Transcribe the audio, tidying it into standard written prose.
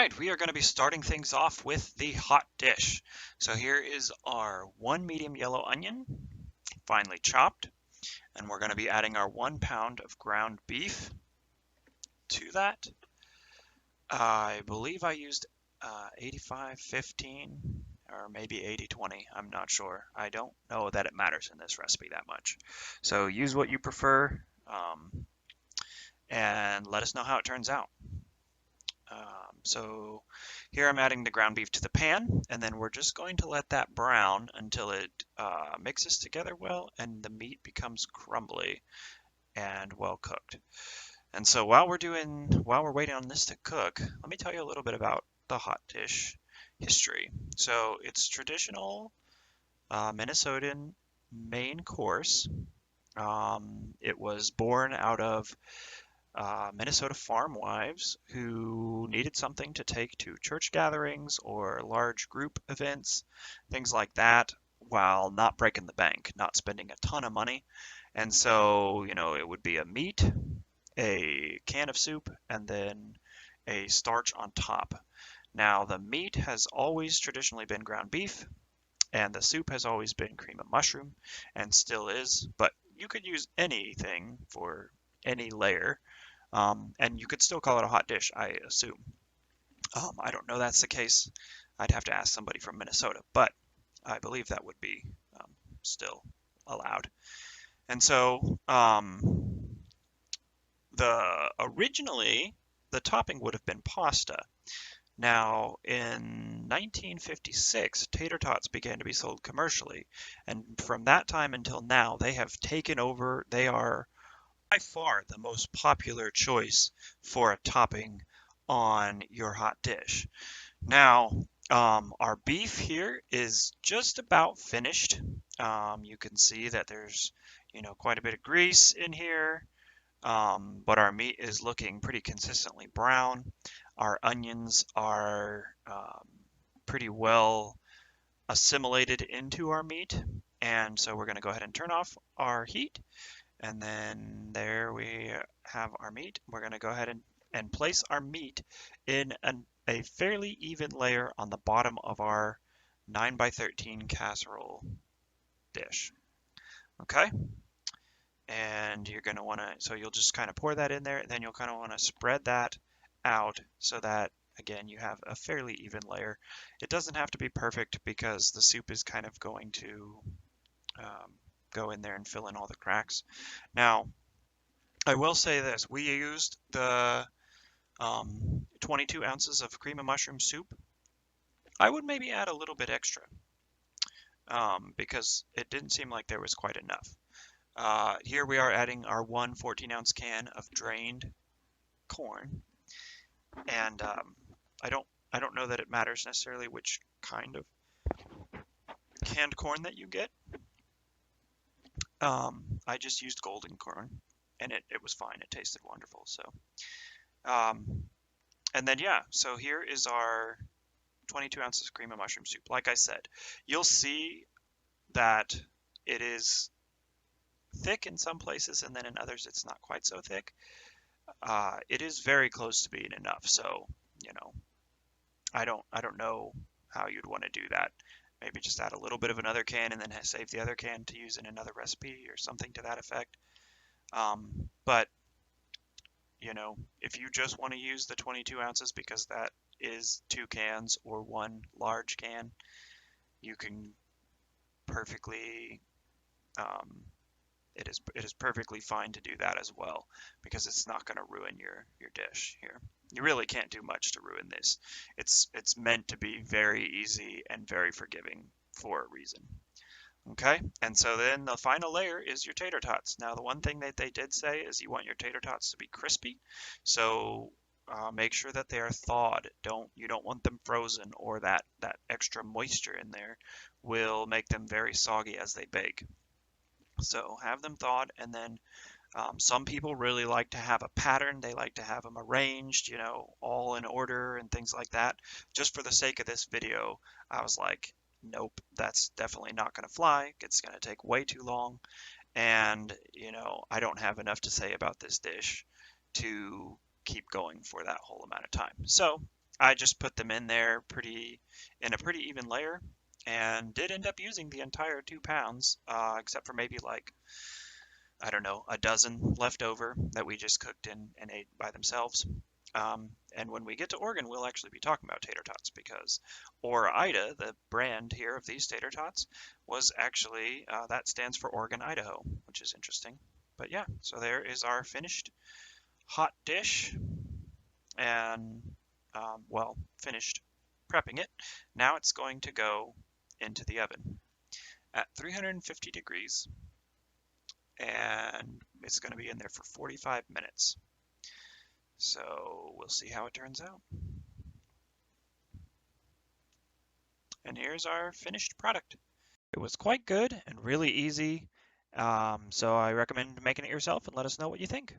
right, we are going to be starting things off with the hot dish. So here is our 1 medium yellow onion, finely chopped, and we're going to be adding our 1 pound of ground beef to that. I believe I used 85-15 or maybe 80-20. I'm not sure. I don't know that it matters in this recipe that much. So use what you prefer, and let us know how it turns out. So here I'm adding the ground beef to the pan, and then we're just going to let that brown until it mixes together well and the meat becomes crumbly and well cooked. And so while we're waiting on this to cook, let me tell you a little bit about the hot dish history. So it's traditional Minnesotan main course. It was born out of Minnesota farm wives who needed something to take to church gatherings or large group events, things like that, while not breaking the bank, not spending a ton of money. And so, it would be a meat, a can of soup, and then a starch on top. Now, the meat has always traditionally been ground beef, and the soup has always been cream of mushroom, and still is, but you could use anything for any layer. And you could still call it a hot dish, I assume. I don't know that's the case. I'd have to ask somebody from Minnesota, but I believe that would be still allowed. And so originally the topping would have been pasta. Now, in 1956, tater tots began to be sold commercially, and from that time until now, they have taken over. They are by far the most popular choice for a topping on your hot dish. Now, our beef here is just about finished. You can see that there's, quite a bit of grease in here, but our meat is looking pretty consistently brown. Our onions are pretty well assimilated into our meat, and so we're going to go ahead and turn off our heat. And then there we have our meat. We're going to go ahead and place our meat in a fairly even layer on the bottom of our 9x13 casserole dish. Okay? And you're going to want to, so you'll just kind of pour that in there, and then you'll kind of want to spread that out so that, again, you have a fairly even layer. It doesn't have to be perfect because the soup is kind of going to go in there and fill in all the cracks. Now, I will say this, we used the 22 ounces of cream of mushroom soup. I would maybe add a little bit extra because it didn't seem like there was quite enough. Here we are adding our 1 14-ounce can of drained corn, and I don't know that it matters necessarily which kind of canned corn that you get. I just used golden corn, and it was fine. It tasted wonderful. So, and then yeah, so here is our 22 ounces of cream of mushroom soup. Like I said, you'll see that it is thick in some places, and then in others it's not quite so thick. It is very close to being enough. So, I don't know how you'd want to do that. Maybe just add a little bit of another can and then save the other can to use in another recipe or something to that effect. But, if you just want to use the 22 ounces because that is 2 cans or 1 large can, you can perfectly, it is perfectly fine to do that as well because it's not going to ruin your dish here. You really can't do much to ruin this. It's meant to be very easy and very forgiving for a reason. Okay, and so then the final layer is your tater tots. Now, the one thing that they did say is you want your tater tots to be crispy, so make sure that they are thawed. You don't want them frozen, or that extra moisture in there will make them very soggy as they bake. So have them thawed, and then some people really like to have a pattern. They like to have them arranged, all in order and things like that. Just for the sake of this video, I was like, nope, that's definitely not going to fly. It's going to take way too long. And, I don't have enough to say about this dish to keep going for that whole amount of time. So I just put them in there in a pretty even layer, and did end up using the entire 2 pounds, except for maybe like, I don't know, a dozen left over that we just cooked and ate by themselves. And when we get to Oregon, we'll actually be talking about tater tots because Ore-Ida, the brand here of these tater tots, was actually, that stands for Oregon, Idaho, which is interesting. But yeah, so there is our finished hot dish and, well, finished prepping it. Now it's going to go into the oven at 350 degrees, and it's going to be in there for 45 minutes. So we'll see how it turns out. And here's our finished product. It was quite good and really easy, so I recommend making it yourself and let us know what you think.